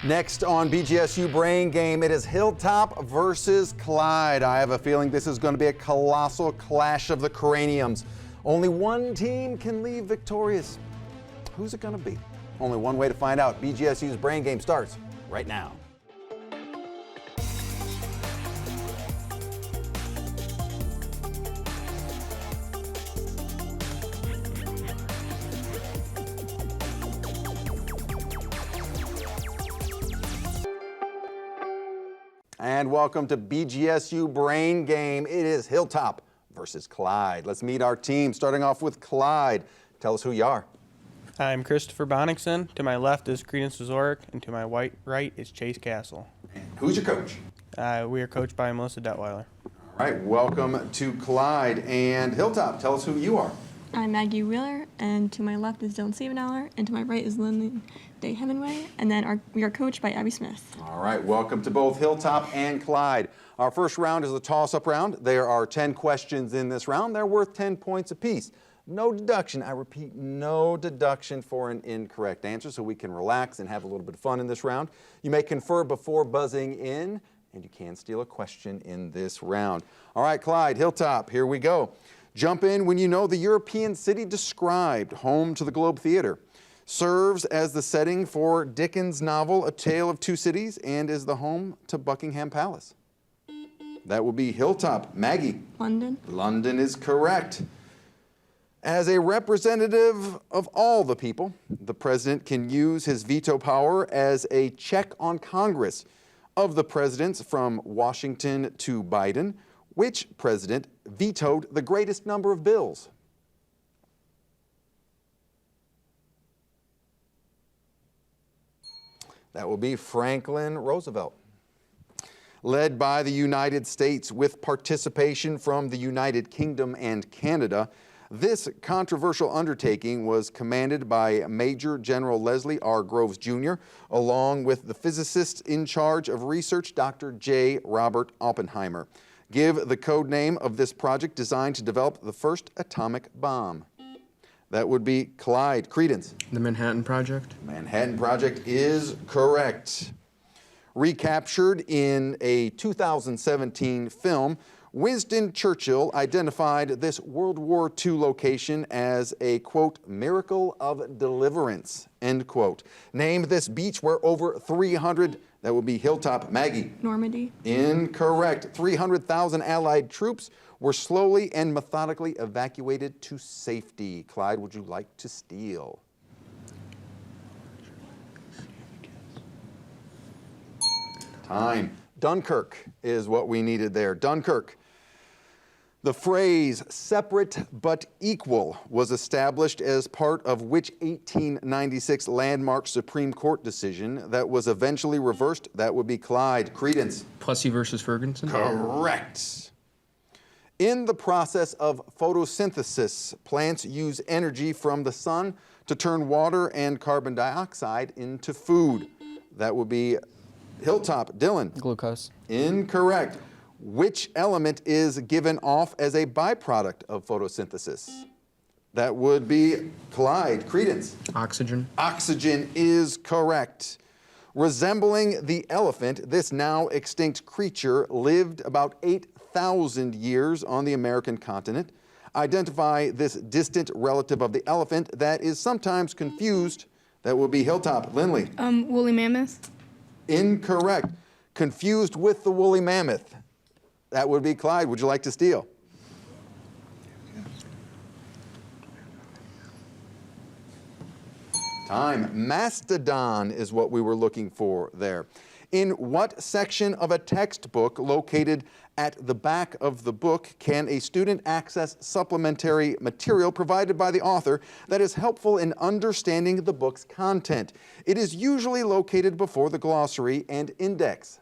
Next on BGSU Brain Game, it is Hilltop versus Clyde. I have a feeling this is going to be a colossal clash of the craniums. Only one team can leave victorious. Who's it going to be? Only one way to find out. BGSU's Brain Game starts right now. And welcome to BGSU Brain Game. It is Hilltop versus Clyde. Let's meet our team, starting off with Clyde. Tell us who you are. I'm Christopher Bonnickson. To my left is Credence Zoric, and to my right is Chase Castle. And who's your coach? We are coached by Melissa Detweiler. All right, welcome to Clyde. And Hilltop, tell us who you are. I'm Maggie Wheeler, and to my left is Dylan Siebenauer, and to my right is Lynn Day Hemingway, and then we are coached by Abby Smith. All right, welcome to both Hilltop and Clyde. Our first round is a toss-up round. There are 10 questions in this round. They're worth 10 points apiece. No deduction, I repeat, no deduction for an incorrect answer, so we can relax and have a little bit of fun in this round. You may confer before buzzing in, and you can steal a question in this round. All right, Clyde, Hilltop, here we go. Jump in when you know the European city described, home to the Globe Theater, serves as the setting for Dickens' novel A Tale of Two Cities, and is the home to Buckingham Palace. That will be Hilltop. Maggie? London. London is correct. As a representative of all the people, the president can use his veto power as a check on Congress. Of the presidents from Washington to Biden, which president vetoed the greatest number of bills? That will be Franklin Roosevelt. Led by the United States with participation from the United Kingdom and Canada, this controversial undertaking was commanded by Major General Leslie R. Groves Jr., along with the physicist in charge of research, Dr. J. Robert Oppenheimer. Give the code name of this project designed to develop the first atomic bomb. That would be Clyde. Credence. The Manhattan Project. Manhattan Project is correct. Recaptured in a 2017 film, Winston Churchill identified this World War II location as a, quote, miracle of deliverance, end quote. Name this beach where over 300, that would be Hilltop. Maggie. Normandy. Incorrect. 300,000 Allied troops were slowly and methodically evacuated to safety. Clyde, would you like to steal? Time. Dunkirk is what we needed there. Dunkirk. The phrase separate but equal was established as part of which 1896 landmark Supreme Court decision that was eventually reversed? That would be Clyde. Credence. Plessy versus Ferguson. Correct. In the process of photosynthesis, plants use energy from the sun to turn water and carbon dioxide into food. That would be Hilltop. Dylan. Glucose. Incorrect. Which element is given off as a byproduct of photosynthesis? That would be Clyde. Credence. Oxygen. Oxygen is correct. Resembling the elephant, this now extinct creature lived about 8,000 years on the American continent. Identify this distant relative of the elephant that is sometimes confused. That will be Hilltop. Lindley. Woolly mammoth. Incorrect. Confused with the woolly mammoth. That would be Clyde. Would you like to steal? Time. Mastodon is what we were looking for there. In what section of a textbook located at the back of the book can a student access supplementary material provided by the author that is helpful in understanding the book's content? It is usually located before the glossary and index.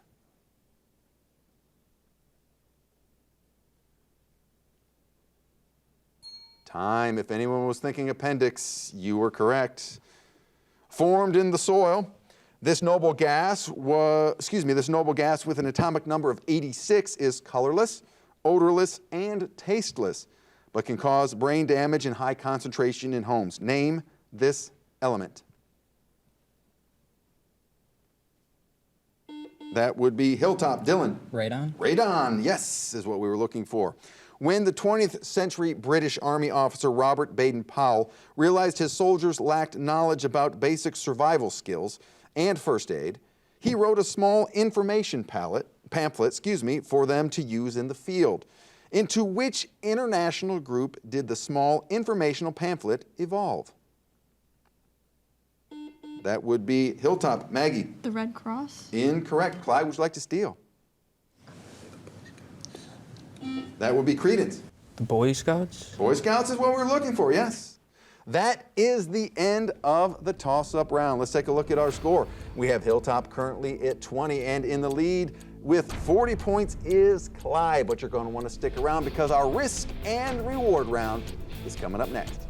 Time. If anyone was thinking appendix, you were correct. Formed in the soil, this noble gas with an atomic number of 86 is colorless, odorless, and tasteless, but can cause brain damage in high concentration in homes. Name this element. That would be Hilltop. Dylan. Radon. Radon, yes, is what we were looking for. When the 20th century British Army officer Robert Baden-Powell realized his soldiers lacked knowledge about basic survival skills and first aid, he wrote a small information pamphlet, for them to use in the field. Into which international group did the small informational pamphlet evolve? That would be Hilltop. Maggie. The Red Cross. Incorrect. Clyde, would you like to steal? That would be Credence. The Boy Scouts? Boy Scouts is what we're looking for, yes. That is the end of the toss-up round. Let's take a look at our score. We have Hilltop currently at 20, and in the lead with 40 points is Clyde, but you're going to want to stick around because our risk and reward round is coming up next.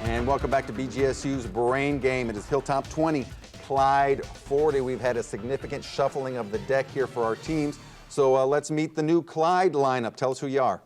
And welcome back to BGSU's Brain Game. It is Hilltop 20, Clyde 40. We've had a significant shuffling of the deck here for our teams. So let's meet the new Clyde lineup. Tell us who you are.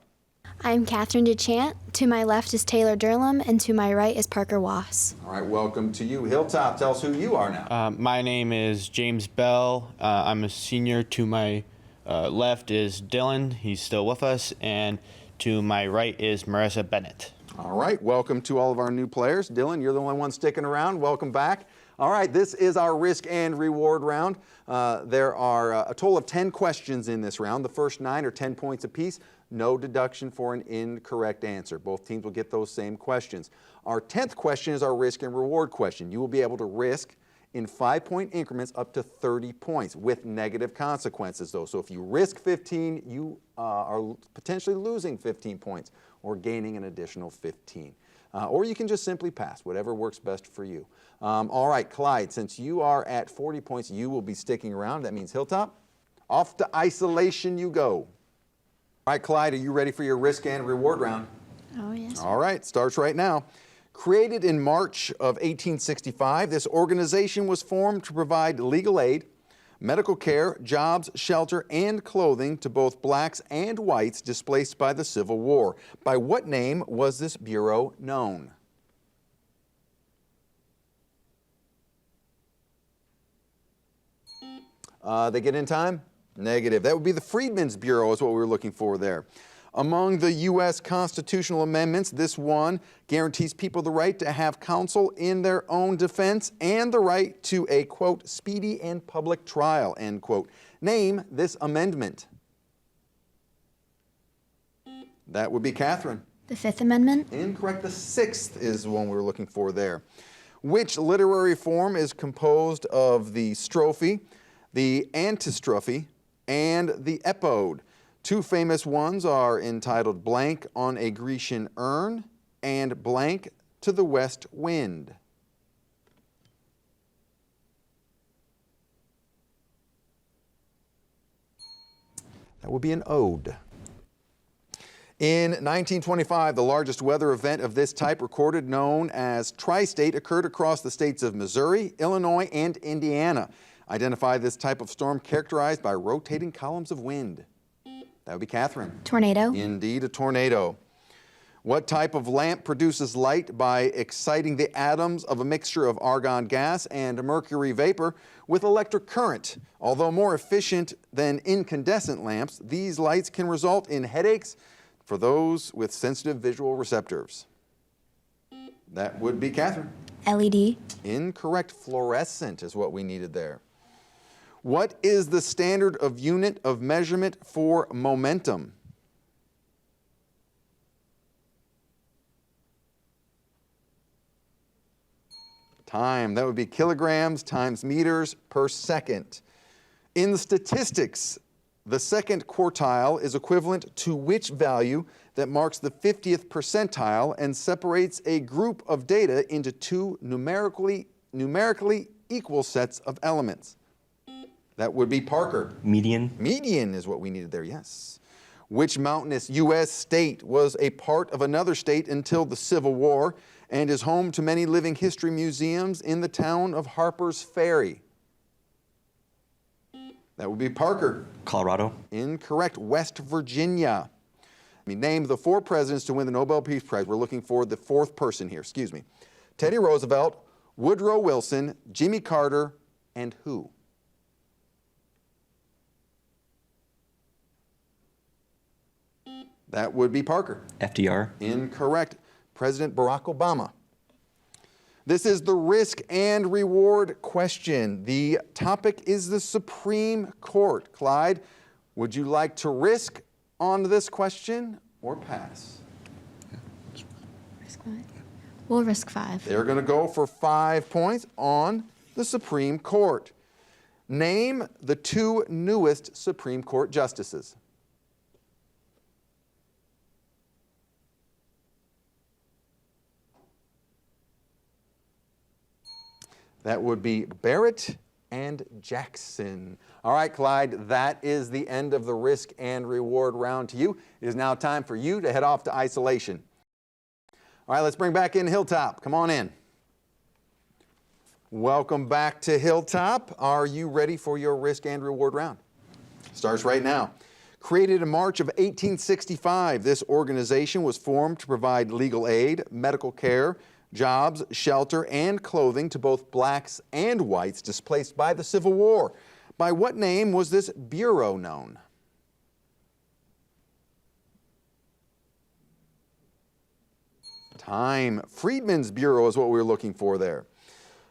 I'm Catherine DeChant. To my left is Taylor Durlam, and to my right is Parker Wass. All right, welcome to you. Hilltop, tell us who you are now. My name is James Bell. I'm a senior. To my left is Dylan. He's still with us. And to my right is Marissa Bennett. All right, welcome to all of our new players. Dylan, you're the only one sticking around. Welcome back. All right, this is our risk and reward round. There are a total of 10 questions in this round. The first 9 are 10 points apiece. No deduction for an incorrect answer. Both teams will get those same questions. Our 10th question is our risk and reward question. You will be able to risk in 5-point increments up to 30 points with negative consequences, though. So if you risk 15, you are potentially losing 15 points or gaining an additional 15. Or you can just simply pass, whatever works best for you. All right, Clyde, since you are at 40 points, you will be sticking around. That means Hilltop, off to isolation you go. All right, Clyde, are you ready for your risk and reward round? Oh, yes. All right, starts right now. Created in March of 1865, this organization was formed to provide legal aid, medical care, jobs, shelter, and clothing to both blacks and whites displaced by the Civil War. By what name was this bureau known? They get in time? Negative. That would be the Freedmen's Bureau is what we were looking for there. Among the U.S. constitutional amendments, this one guarantees people the right to have counsel in their own defense and the right to a, quote, speedy and public trial, end quote. Name this amendment. That would be Catherine. The Fifth Amendment. Incorrect. The 6th is the one we were looking for there. Which literary form is composed of the strophe, the antistrophe, and the epode? Two famous ones are entitled Blank on a Grecian Urn and Blank to the West Wind. That would be an ode. In 1925, the largest weather event of this type recorded, known as Tri-State, occurred across the states of Missouri, Illinois, and Indiana. Identify this type of storm characterized by rotating columns of wind. That would be Catherine. Tornado. Indeed, a tornado. What type of lamp produces light by exciting the atoms of a mixture of argon gas and mercury vapor with electric current? Although more efficient than incandescent lamps, these lights can result in headaches for those with sensitive visual receptors. That would be Catherine. LED. Incorrect. Fluorescent is what we needed there. What is the standard of unit of measurement for momentum? Time. That would be kilograms times meters per second. In statistics, the second quartile is equivalent to which value that marks the 50th percentile and separates a group of data into two numerically equal sets of elements? That would be Parker. Median. Median is what we needed there, yes. Which mountainous U.S. state was a part of another state until the Civil War and is home to many living history museums in the town of Harper's Ferry? That would be Parker. Colorado. Incorrect. West Virginia. Name the 4 presidents to win the Nobel Peace Prize. We're looking for the 4th person here, excuse me. Teddy Roosevelt, Woodrow Wilson, Jimmy Carter, and who? That would be Parker. FDR. Incorrect. President Barack Obama. This is the risk and reward question. The topic is the Supreme Court. Clyde, would you like to risk on this question or pass? Risk 5. We'll risk 5. They're going to go for 5 points on the Supreme Court. Name the 2 newest Supreme Court justices. That would be Barrett and Jackson. All right, Clyde, that is the end of the risk and reward round to you. It is now time for you to head off to isolation. All right, let's bring back in Hilltop. Come on in. Welcome back to Hilltop. Are you ready for your risk and reward round? Starts right now. Created in March of 1865, this organization was formed to provide legal aid, medical care, jobs, shelter, and clothing to both blacks and whites displaced by the Civil War. By what name was this bureau known? Time. Freedmen's Bureau is what we were looking for there.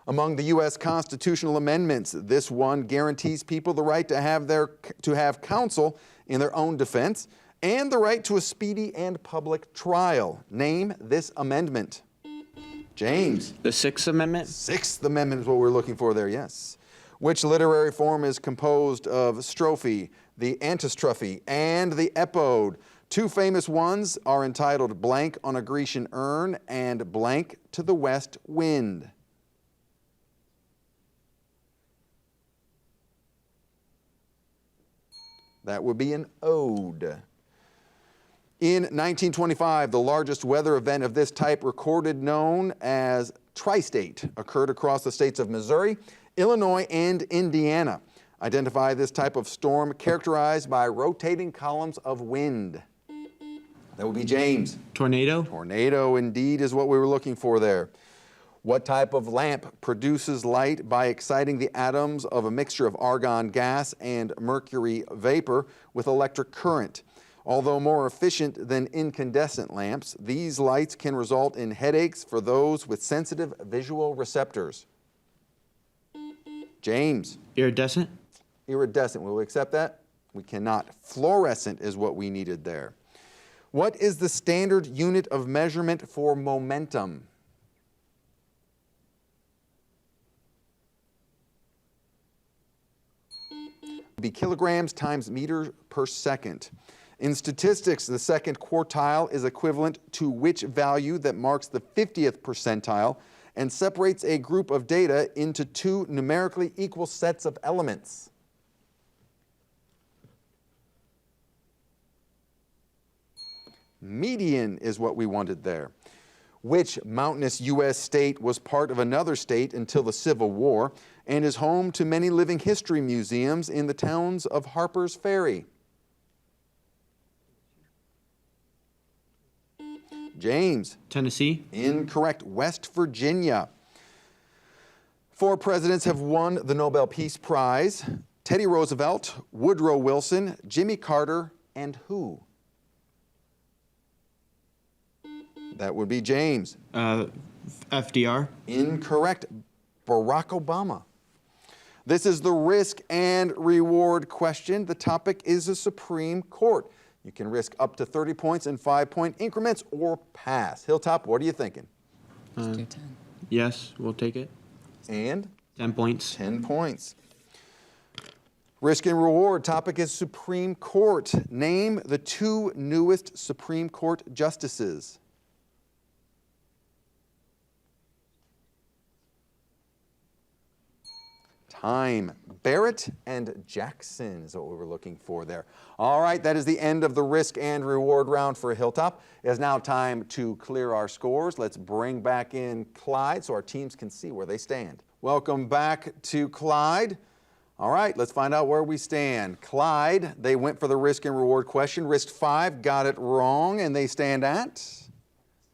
Among the U.S. constitutional amendments, this one guarantees people the right to have counsel in their own defense and the right to a speedy and public trial. Name this amendment. James. The 6th Amendment? 6th Amendment is what we're looking for there, yes. Which literary form is composed of strophe, the antistrophe, and the epode? 2 famous ones are entitled Blank on a Grecian Urn and Blank to the West Wind. That would be an ode. In 1925, the largest weather event of this type recorded, known as Tri-State, occurred across the states of Missouri, Illinois, and Indiana. Identify this type of storm characterized by rotating columns of wind. That would be James. Tornado? Tornado indeed is what we were looking for there. What type of lamp produces light by exciting the atoms of a mixture of argon gas and mercury vapor with electric current? Although more efficient than incandescent lamps, these lights can result in headaches for those with sensitive visual receptors. James. Iridescent? Iridescent. Will we accept that? We cannot. Fluorescent is what we needed there. What is the standard unit of measurement for momentum? Be kilograms times meters per second. In statistics, the second quartile is equivalent to which value that marks the 50th percentile and separates a group of data into 2 numerically equal sets of elements? Median is what we wanted there. Which mountainous U.S. state was part of another state until the Civil War and is home to many living history museums in the towns of Harper's Ferry? James. Tennessee? Incorrect. West Virginia. 4 presidents have won the Nobel Peace Prize. Teddy Roosevelt, Woodrow Wilson, Jimmy Carter, and who? That would be James. FDR? Incorrect. Barack Obama. This is the risk and reward question. The topic is the Supreme Court. You can risk up to 30 points in 5-point increments or pass. Hilltop, what are you thinking? Let's do 10. Yes, we'll take it. And? 10 points. 10 points. Risk and reward topic is Supreme Court. Name the 2 newest Supreme Court justices. Time. Barrett and Jackson is what we were looking for there. All right, that is the end of the risk and reward round for Hilltop. It is now time to clear our scores. Let's bring back in Clyde so our teams can see where they stand. Welcome back to Clyde. All right, let's find out where we stand. Clyde, they went for the risk and reward question. Risked 5, got it wrong, and they stand at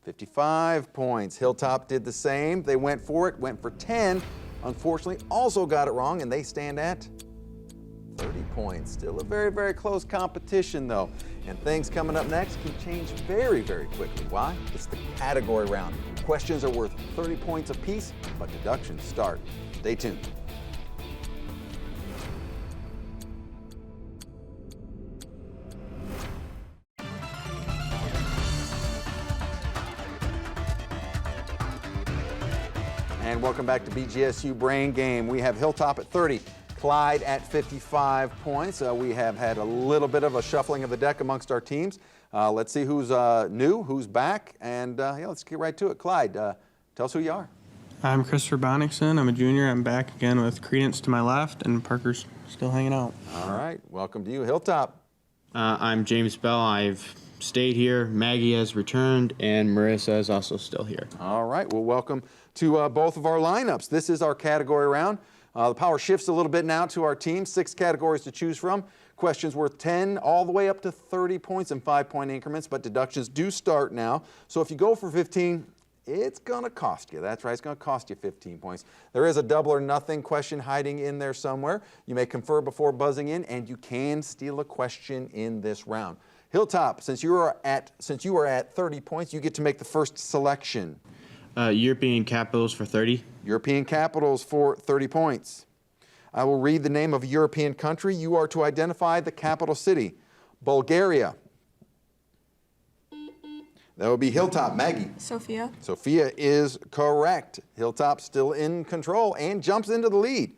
55 points. Hilltop did the same. They went for it, went for 10. Unfortunately, also got it wrong, and they stand at 30 points. Still a very, very close competition, though. And things coming up next can change very, very quickly. Why? It's the category round. Questions are worth 30 points apiece, but deductions start. Stay tuned. And welcome back to BGSU Brain Game. We have Hilltop at 30, Clyde at 55 points. We have had a little bit of a shuffling of the deck amongst our teams. Let's see who's new, who's back, and yeah, let's get right to it. Clyde, tell us who you are. I'm Christopher Bonnickson. I'm a junior. I'm back again with Credence to my left, and Parker's still hanging out. All right, welcome to you, Hilltop. I'm James Bell. I've stayed here. Maggie has returned, and Marissa is also still here. All right, well, welcome to both of our lineups. This is our category round. The power shifts a little bit now to our team. 6 categories to choose from. Questions worth 10 all the way up to 30 points in 5-point increments, but deductions do start now. So if you go for 15, it's going to cost you. That's right, it's going to cost you 15 points. There is a double or nothing question hiding in there somewhere. You may confer before buzzing in, and you can steal a question in this round. Hilltop, since you are at 30 points, you get to make the first selection. European capitals for 30. European capitals for 30 points. I will read the name of a European country. You are to identify the capital city. Bulgaria. That would be Hilltop. Maggie. Sophia. Sophia is correct. Hilltop still in control and jumps into the lead.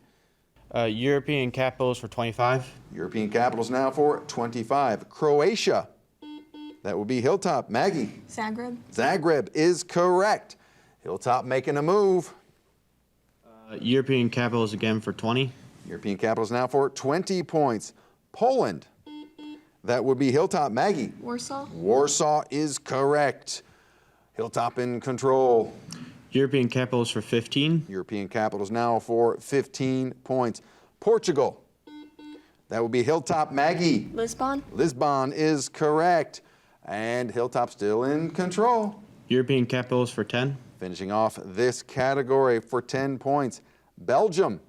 European capitals for 25. European capitals now for 25. Croatia. That would be Hilltop. Maggie. Zagreb. Zagreb is correct. Hilltop making a move. European capitals again for 20. European capitals now for 20 points. Poland. That would be Hilltop. Maggie. Warsaw. Warsaw is correct. Hilltop in control. European capitals for 15. European capitals now for 15 points. Portugal. That would be Hilltop. Maggie. Lisbon. Lisbon is correct. And Hilltop still in control. European capitals for 10. Finishing off this category for 10 points. Belgium.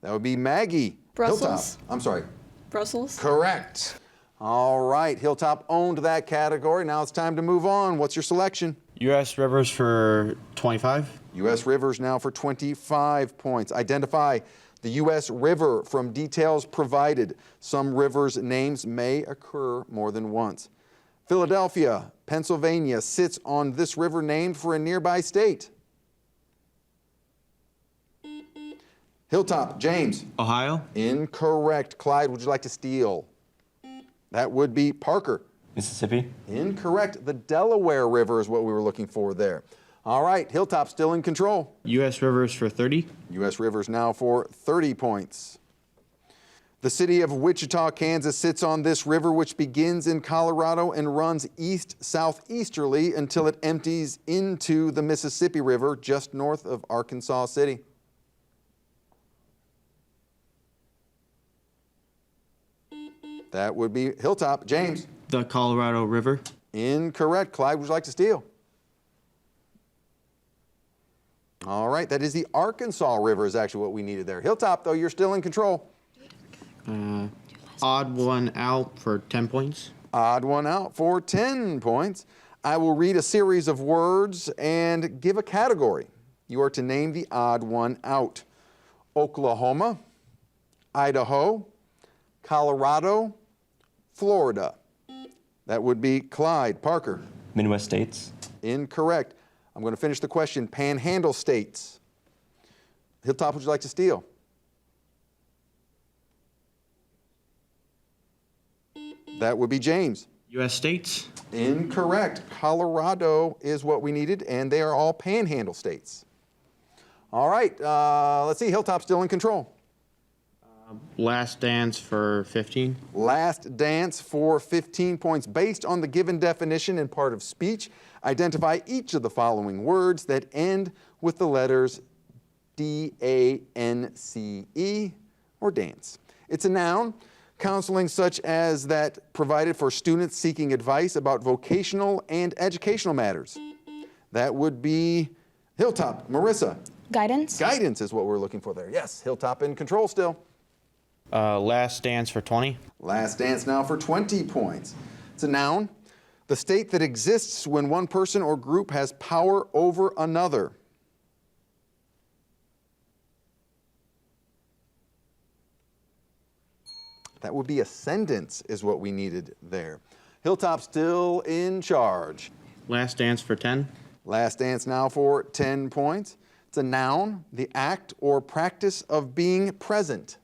That would be Maggie. Brussels. Hilltop. I'm sorry. Brussels. Correct. All right. Hilltop owned that category. Now it's time to move on. What's your selection? U.S. rivers for 25. U.S. rivers now for 25 points. Identify the U.S. river from details provided. Some rivers' names may occur more than once. Philadelphia, Pennsylvania sits on this river named for a nearby state. Hilltop, James. Ohio. Incorrect. Clyde, would you like to steal? That would be Parker. Mississippi. Incorrect. The Delaware River is what we were looking for there. All right, Hilltop still in control. U.S. rivers for 30. U.S. rivers now for 30 points. The city of Wichita, Kansas sits on this river, which begins in Colorado and runs east-southeasterly until it empties into the Mississippi River just north of Arkansas City. That would be Hilltop. James. The Colorado River. Incorrect. Clyde, would you like to steal? All right, that is the Arkansas River is actually what we needed there. Hilltop, though, you're still in control. Odd one out for 10 points. Odd one out for 10 points. I will read a series of words and give a category. You are to name the odd one out. Oklahoma, Idaho, Colorado, Florida. That would be Clyde. Parker. Midwest states. Incorrect. I'm going to finish the question. Panhandle states. Hilltop, would you like to steal? That would be James. U.S. states. Incorrect. Colorado is what we needed, and they are all panhandle states. All right, let's see. Hilltop still in control. Last dance for 15. Last dance for 15 points. Based on the given definition and part of speech, identify each of the following words that end with the letters D-A-N-C-E or dance. It's a noun. Counseling such as that provided for students seeking advice about vocational and educational matters. That would be Hilltop. Marissa. Guidance. Guidance is what we're looking for there. Yes, Hilltop in control still. Last dance for 20. Last dance now for 20 points. It's a noun. The state that exists when one person or group has power over another. That would be ascendance is what we needed there. Hilltop still in charge. Last dance for 10. Last dance now for 10 points. It's a noun, the act or practice of being present.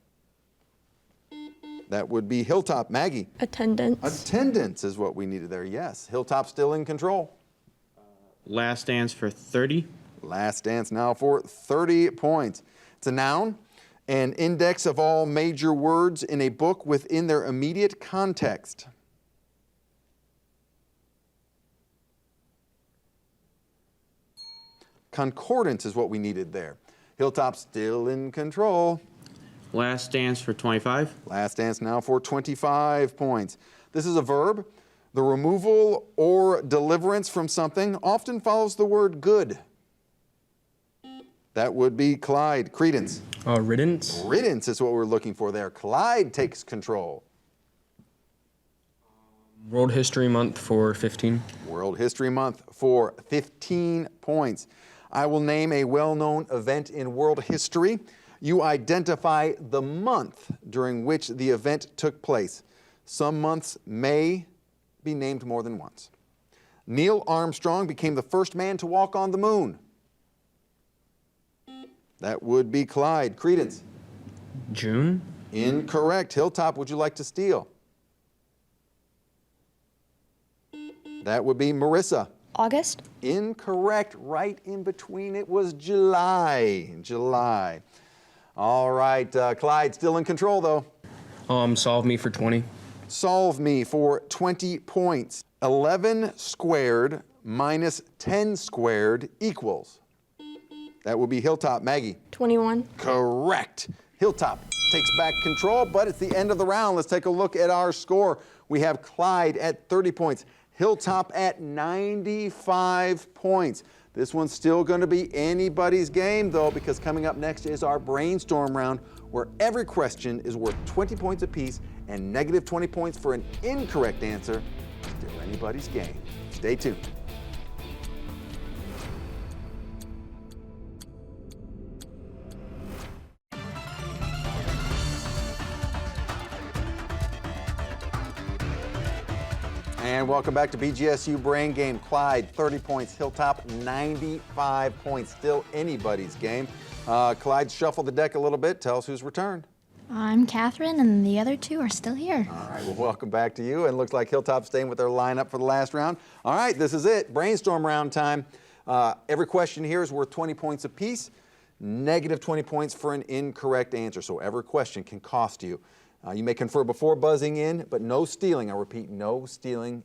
That would be Hilltop. Maggie. Attendance. Attendance is what we needed there. Yes, Hilltop still in control. Last dance for 30. Last dance now for 30 points. It's a noun, an index of all major words in a book within their immediate context. Concordance is what we needed there. Hilltop still in control. Last dance for 25. Last dance now for 25 points. This is a verb. The removal or deliverance from something often follows the word good. That would be Clyde. Credence. Riddance. Riddance is what we're looking for there. Clyde takes control. World History Month for 15. World History Month for 15 points. I will name a well-known event in world history. You identify the month during which the event took place. Some months may be named more than once. Neil Armstrong became the first man to walk on the moon. That would be Clyde. Credence. June. Incorrect. Hilltop, would you like to steal? That would be Marissa. August. Incorrect. Right in between it was July. July. All right, Clyde, still in control though. Solve me for 20. Solve me for 20 points. 11 squared minus 10 squared equals. That would be Hilltop. Maggie. 21. Correct. Hilltop takes back control, but it's the end of the round. Let's take a look at our score. We have Clyde at 30 points. Hilltop at 95 points. This one's still going to be anybody's game, though, because coming up next is our brainstorm round, where every question is worth 20 points apiece and negative 20 points for an incorrect answer. Still anybody's game. Stay tuned. And welcome back to BGSU Brain Game. Clyde, 30 points. Hilltop, 95 points. Still anybody's game. Clyde, shuffle the deck a little bit. Tell us who's returned. I'm Catherine, and the other two are still here. All right, well, welcome back to you. And looks like Hilltop's staying with their lineup for the last round. All right, this is it. Brainstorm round time. Every question here is worth 20 points apiece. Negative 20 points for an incorrect answer. So every question can cost you. You may confer before buzzing in, but no stealing. I repeat, no stealing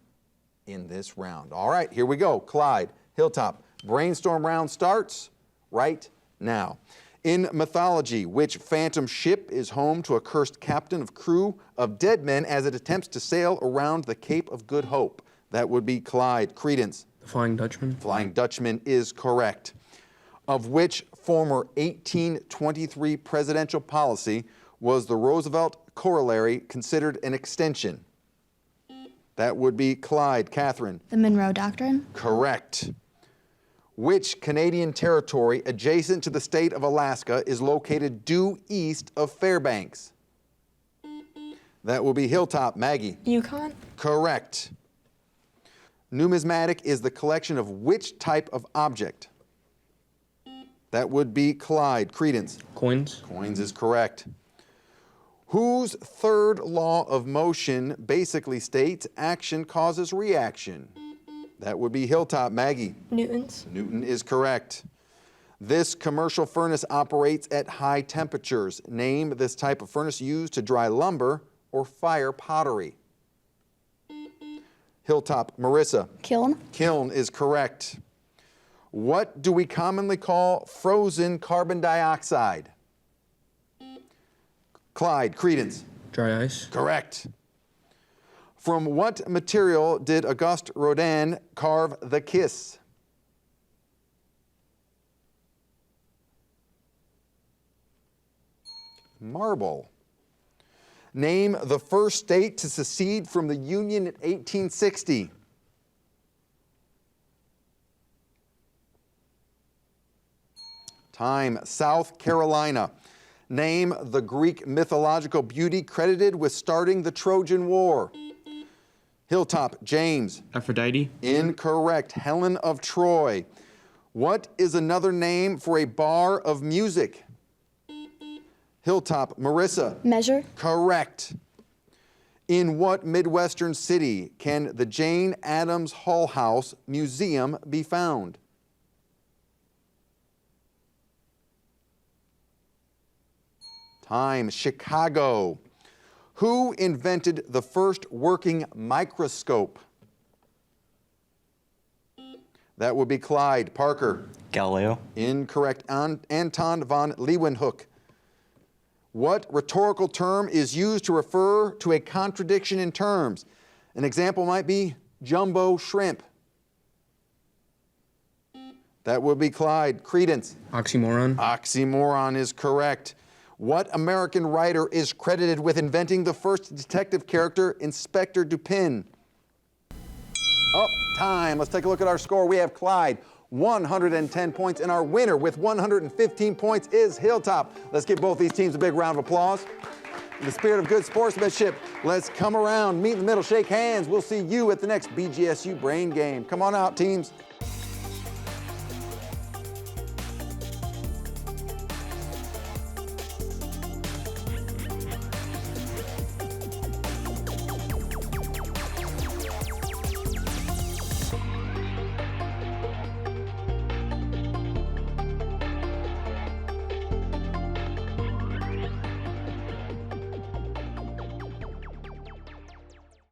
in this round. All right, here we go. Clyde, Hilltop, brainstorm round starts right now. In mythology, which phantom ship is home to a cursed captain of crew of dead men as it attempts to sail around the Cape of Good Hope? That would be Clyde. Credence. The Flying Dutchman. Flying Dutchman is correct. Of which former 1823 presidential policy was the Roosevelt corollary considered an extension? That would be Clyde. Catherine. The Monroe Doctrine. Correct. Which Canadian territory adjacent to the state of Alaska is located due east of Fairbanks? That will be Hilltop. Maggie. Yukon. Correct. Numismatic is the collection of which type of object? That would be Clyde. Credence. Coins. Coins is correct. Whose third law of motion basically states action causes reaction? That would be Hilltop. Maggie. Newton's. Newton is correct. This commercial furnace operates at high temperatures. Name this type of furnace used to dry lumber or fire pottery. Hilltop. Marissa. Kiln. Kiln is correct. What do we commonly call frozen carbon dioxide? Clyde, Credence. Dry ice. Correct. From what material did Auguste Rodin carve the kiss? Marble. Name the first state to secede from the Union in 1860. Time, South Carolina. Name the Greek mythological beauty credited with starting the Trojan War. Hilltop, James. Aphrodite. Incorrect. Helen of Troy. What is another name for a bar of music? Hilltop, Marissa. Measure. Correct. In what Midwestern city can the Jane Addams Hull House Museum be found? Time, Chicago. Who invented the first working microscope? That would be Clyde. Parker. Galileo. Incorrect. Anton von Leeuwenhoek. What rhetorical term is used to refer to a contradiction in terms? An example might be jumbo shrimp. That would be Clyde. Credence. Oxymoron. Oxymoron is correct. What American writer is credited with inventing the first detective character, Inspector Dupin? Oh, time. Let's take a look at our score. We have Clyde, 110 points, and our winner with 115 points is Hilltop. Let's give both these teams a big round of applause. In the spirit of good sportsmanship, let's come around, meet in the middle, shake hands. We'll see you at the next BGSU Brain Game. Come on out, teams.